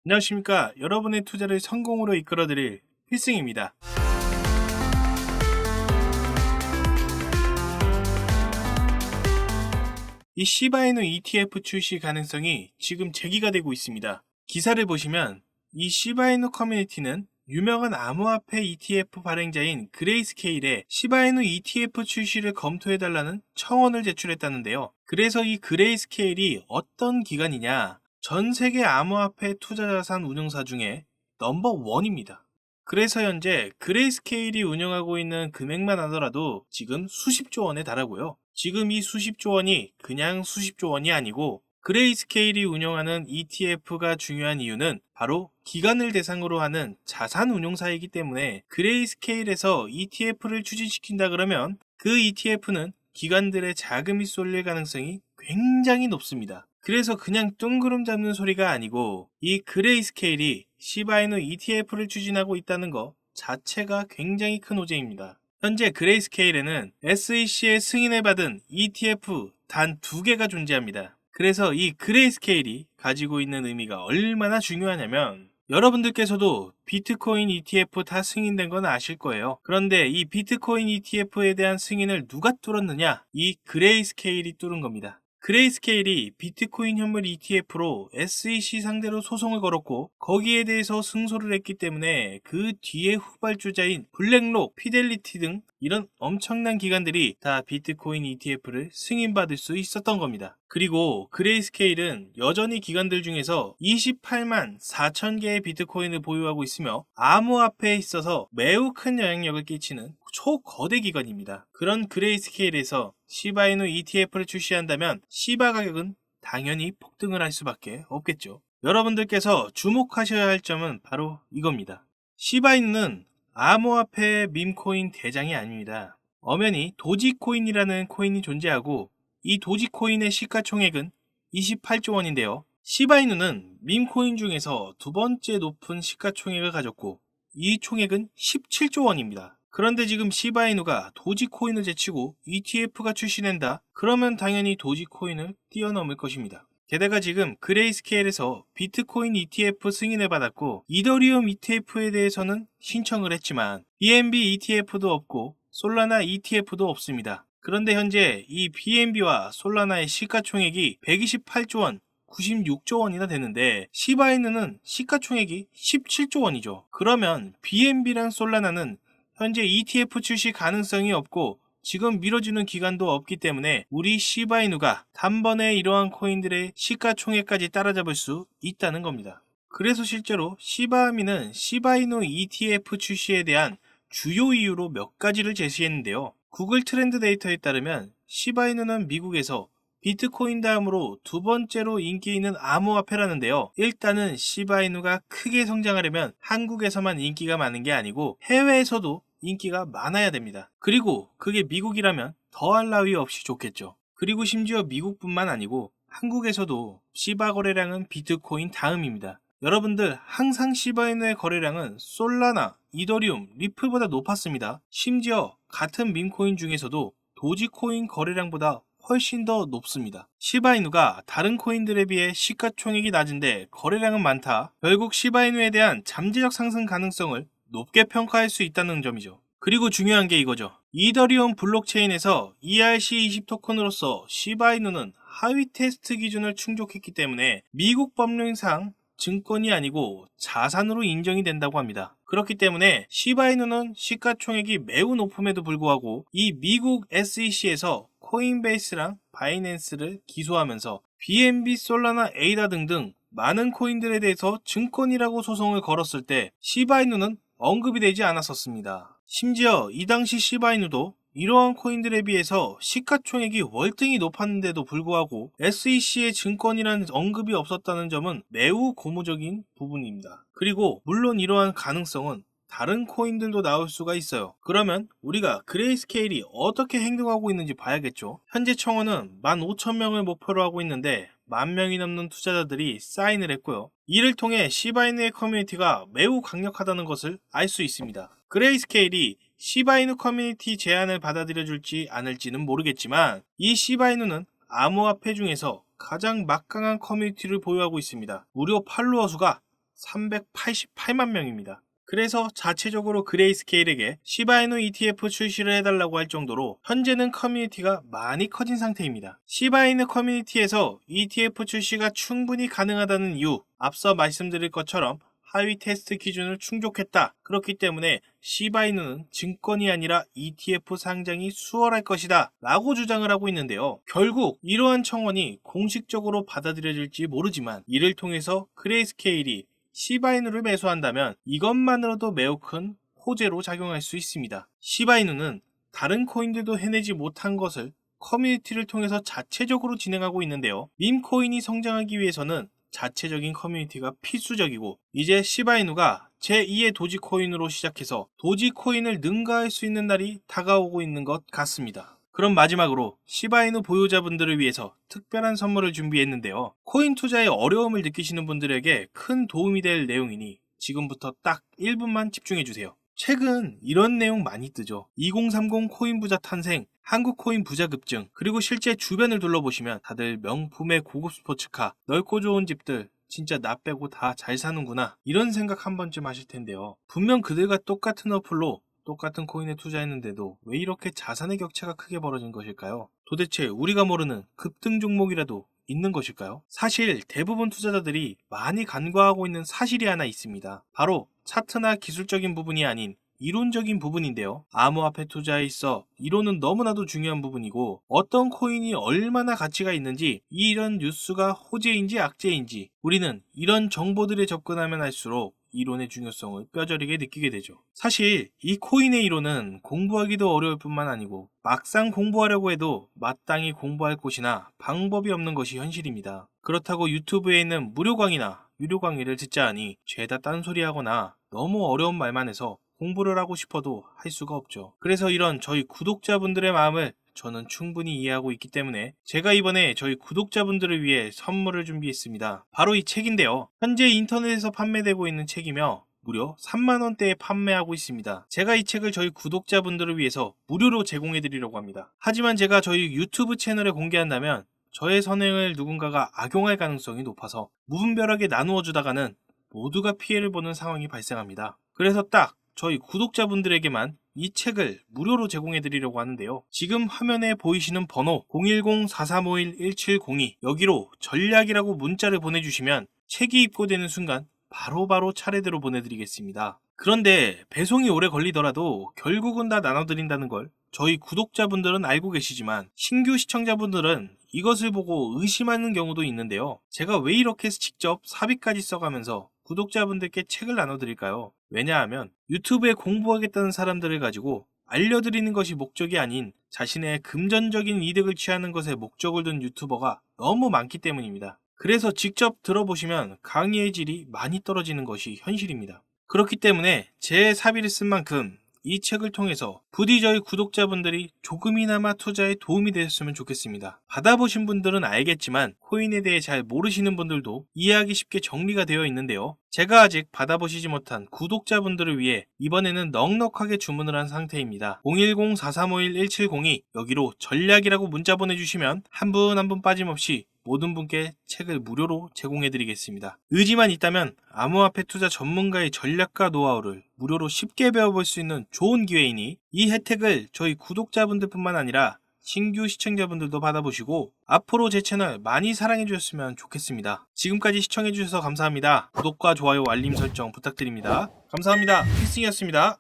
안녕하십니까. 여러분의 투자를 성공으로 이끌어드릴 필승입니다. 이 시바이누 ETF 출시 가능성이 지금 제기가 되고 있습니다. 기사를 보시면 이 시바이누 커뮤니티는 유명한 암호화폐 ETF 발행자인 그레이스케일에 시바이누 ETF 출시를 검토해달라는 청원을 제출했다는데요. 그래서 이 그레이스케일이 어떤 기관이냐? 전 세계 암호화폐 투자자산 운용사 중에 넘버1입니다. 그래서 현재 그레이스케일이 운영하고 있는 금액만 하더라도 지금 수십조 원에 달하고요. 지금 이 수십조 원이 그냥 수십조 원이 아니고 그레이스케일이 운영하는 ETF가 중요한 이유는 바로 기관을 대상으로 하는 자산 운용사이기 때문에 그레이스케일에서 ETF를 추진시킨다 그러면 그 ETF는 기관들의 자금이 쏠릴 가능성이 굉장히 높습니다. 그래서 그냥 뜬구름 잡는 소리가 아니고 이 그레이스케일이 시바이누 ETF를 추진하고 있다는 것 자체가 굉장히 큰 호재입니다. 현재 그레이스케일에는 SEC의 승인을 받은 ETF 단 2개가 존재합니다. 그래서 이 그레이스케일이 가지고 있는 의미가 얼마나 중요하냐면 여러분들께서도 비트코인 ETF 다 승인된 건 아실 거예요. 그런데 이 비트코인 ETF에 대한 승인을 누가 뚫었느냐? 이 그레이스케일이 뚫은 겁니다. 그레이스케일이 비트코인 현물 ETF로 SEC 상대로 소송을 걸었고 거기에 대해서 승소를 했기 때문에 그 뒤에 후발주자인 블랙록, 피델리티 등 이런 엄청난 기관들이 다 비트코인 ETF를 승인받을 수 있었던 겁니다. 그리고 그레이스케일은 여전히 기관들 중에서 28만 4천 개의 비트코인을 보유하고 있으며 암호화폐에 있어서 매우 큰 영향력을 끼치는 초거대 기관입니다. 그런 그레이스케일에서 시바이누 ETF를 출시한다면 시바 가격은 당연히 폭등을 할 수밖에 없겠죠. 여러분들께서 주목하셔야 할 점은 바로 이겁니다. 시바이누는 암호화폐 밈코인 대장이 아닙니다. 엄연히 도지코인이라는 코인이 존재하고 이 도지코인의 시가총액은 28조 원인데요. 시바이누는 밈코인 중에서 두 번째 높은 시가총액을 가졌고 이 총액은 17조 원입니다. 그런데 지금 시바이누가 도지코인을 제치고 ETF가 출시된다? 그러면 당연히 도지코인을 뛰어넘을 것입니다. 게다가 지금 그레이스케일에서 비트코인 ETF 승인을 받았고 이더리움 ETF에 대해서는 신청을 했지만 BNB ETF도 없고 솔라나 ETF도 없습니다. 그런데 현재 이 BNB와 솔라나의 시가총액이 128조 원, 96조 원이나 되는데 시바이누는 시가총액이 17조 원이죠. 그러면 BNB랑 솔라나는 현재 ETF 출시 가능성이 없고 지금 미뤄지는 기간도 없기 때문에 우리 시바이누가 단번에 이러한 코인들의 시가총액까지 따라잡을 수 있다는 겁니다. 그래서 실제로 시바하미는 시바이누 ETF 출시에 대한 주요 이유로 몇 가지를 제시했는데요. 구글 트렌드 데이터에 따르면 시바이누는 미국에서 비트코인 다음으로 두 번째로 인기 있는 암호화폐라는데요. 일단은 시바이누가 크게 성장하려면 한국에서만 인기가 많은 게 아니고 해외에서도 인기가 많아야 됩니다. 그리고 그게 미국이라면 더할 나위 없이 좋겠죠. 그리고 심지어 미국뿐만 아니고 한국에서도 시바 거래량은 비트코인 다음입니다. 여러분들 항상 시바이누의 거래량은 솔라나, 이더리움, 리플보다 높았습니다. 심지어 같은 밈코인 중에서도 도지코인 거래량보다 훨씬 더 높습니다. 시바이누가 다른 코인들에 비해 시가총액이 낮은데 거래량은 많다. 결국 시바이누에 대한 잠재적 상승 가능성을 높게 평가할 수 있다는 점이죠. 그리고 중요한 게 이거죠. 이더리움 블록체인에서 ERC20 토큰으로서 시바이누는 하위 테스트 기준을 충족했기 때문에 미국 법령상 증권이 아니고 자산으로 인정이 된다고 합니다. 그렇기 때문에 시바이누는 시가총액이 매우 높음에도 불구하고 이 미국 SEC에서 코인베이스랑 바이낸스를 기소하면서 BNB, 솔라나, 에이다 등등 많은 코인들에 대해서 증권이라고 소송을 걸었을 때 시바이누는 언급이 되지 않았었습니다. 심지어 이 당시 시바이누도 이러한 코인들에 비해서 시가총액이 월등히 높았는데도 불구하고 SEC의 증권이라는 언급이 없었다는 점은 매우 고무적인 부분입니다. 그리고 물론 이러한 가능성은 다른 코인들도 나올 수가 있어요. 그러면 우리가 그레이스케일이 어떻게 행동하고 있는지 봐야겠죠. 현재 청원은 15,000명을 목표로 하고 있는데 10,000명이 넘는 투자자들이 사인을 했고요. 이를 통해 시바이누의 커뮤니티가 매우 강력하다는 것을 알 수 있습니다. 그레이스케일이 시바이누 커뮤니티 제안을 받아들여줄지 않을지는 모르겠지만 이 시바이누는 암호화폐 중에서 가장 막강한 커뮤니티를 보유하고 있습니다. 무려 팔로워 수가 388만 명입니다. 그래서 자체적으로 그레이스케일에게 시바이누 ETF 출시를 해달라고 할 정도로 현재는 커뮤니티가 많이 커진 상태입니다. 시바이누 커뮤니티에서 ETF 출시가 충분히 가능하다는 이유, 앞서 말씀드릴 것처럼 하위 테스트 기준을 충족했다. 그렇기 때문에 시바이누는 증권이 아니라 ETF 상장이 수월할 것이다 라고 주장을 하고 있는데요. 결국 이러한 청원이 공식적으로 받아들여질지 모르지만 이를 통해서 그레이스케일이 시바이누를 매수한다면 이것만으로도 매우 큰 호재로 작용할 수 있습니다. 시바이누는 다른 코인들도 해내지 못한 것을 커뮤니티를 통해서 자체적으로 진행하고 있는데요. 밈코인이 성장하기 위해서는 자체적인 커뮤니티가 필수적이고 이제 시바이누가 제2의 도지코인으로 시작해서 도지코인을 능가할 수 있는 날이 다가오고 있는 것 같습니다. 그럼 마지막으로 시바이누 보유자분들을 위해서 특별한 선물을 준비했는데요. 코인 투자에 어려움을 느끼시는 분들에게 큰 도움이 될 내용이니 지금부터 딱 1분만 집중해주세요. 최근 이런 내용 많이 뜨죠. 2030 코인 부자 탄생, 한국 코인 부자 급증, 그리고 실제 주변을 둘러보시면 다들 명품의 고급 스포츠카, 넓고 좋은 집들, 진짜 나 빼고 다 잘 사는구나 이런 생각 한 번쯤 하실 텐데요. 분명 그들과 똑같은 어플로 똑같은 코인에 투자했는데도 왜 이렇게 자산의 격차가 크게 벌어진 것일까요? 도대체 우리가 모르는 급등 종목이라도 있는 것일까요? 사실 대부분 투자자들이 많이 간과하고 있는 사실이 하나 있습니다. 바로 차트나 기술적인 부분이 아닌 이론적인 부분인데요. 암호화폐 투자에 있어 이론은 너무나도 중요한 부분이고 어떤 코인이 얼마나 가치가 있는지 이런 뉴스가 호재인지 악재인지 우리는 이런 정보들에 접근하면 할수록 이론의 중요성을 뼈저리게 느끼게 되죠. 사실 이 코인의 이론은 공부하기도 어려울 뿐만 아니고 막상 공부하려고 해도 마땅히 공부할 곳이나 방법이 없는 것이 현실입니다. 그렇다고 유튜브에 있는 무료 강의나 유료 강의를 듣자 하니 죄다 딴소리하거나 너무 어려운 말만 해서 공부를 하고 싶어도 할 수가 없죠. 그래서 이런 저희 구독자분들의 마음을 저는 충분히 이해하고 있기 때문에 제가 이번에 저희 구독자분들을 위해 선물을 준비했습니다. 바로 이 책인데요. 현재 인터넷에서 판매되고 있는 책이며 무려 3만원대에 판매하고 있습니다. 제가 이 책을 저희 구독자분들을 위해서 무료로 제공해드리려고 합니다. 하지만 제가 저희 유튜브 채널에 공개한다면 저의 선행을 누군가가 악용할 가능성이 높아서 무분별하게 나누어 주다가는 모두가 피해를 보는 상황이 발생합니다. 그래서 딱 저희 구독자분들에게만 이 책을 무료로 제공해드리려고 하는데요. 지금 화면에 보이시는 번호 010-4351-1702 여기로 전략이라고 문자를 보내주시면 책이 입고되는 순간 바로바로 차례대로 보내드리겠습니다. 그런데 배송이 오래 걸리더라도 결국은 다 나눠드린다는 걸 저희 구독자분들은 알고 계시지만 신규 시청자분들은 이것을 보고 의심하는 경우도 있는데요. 제가 왜 이렇게 직접 사비까지 써가면서 구독자분들께 책을 나눠드릴까요? 왜냐하면 유튜브에 공부하겠다는 사람들을 가지고 알려드리는 것이 목적이 아닌 자신의 금전적인 이득을 취하는 것에 목적을 둔 유튜버가 너무 많기 때문입니다. 그래서 직접 들어보시면 강의의 질이 많이 떨어지는 것이 현실입니다. 그렇기 때문에 제 사비를 쓴 만큼 이 책을 통해서 부디 저희 구독자분들이 조금이나마 투자에 도움이 되셨으면 좋겠습니다. 받아보신 분들은 알겠지만 코인에 대해 잘 모르시는 분들도 이해하기 쉽게 정리가 되어 있는데요. 제가 아직 받아보시지 못한 구독자분들을 위해 이번에는 넉넉하게 주문을 한 상태입니다. 010-4351-1702 여기로 전략이라고 문자 보내주시면 한 분 한 분 빠짐없이 모든 분께 책을 무료로 제공해드리겠습니다. 의지만 있다면 암호화폐 투자 전문가의 전략과 노하우를 무료로 쉽게 배워볼 수 있는 좋은 기회이니 이 혜택을 저희 구독자분들뿐만 아니라 신규 시청자분들도 받아보시고 앞으로 제 채널 많이 사랑해주셨으면 좋겠습니다. 지금까지 시청해주셔서 감사합니다. 구독과 좋아요, 알림 설정 부탁드립니다. 감사합니다. 필승이었습니다.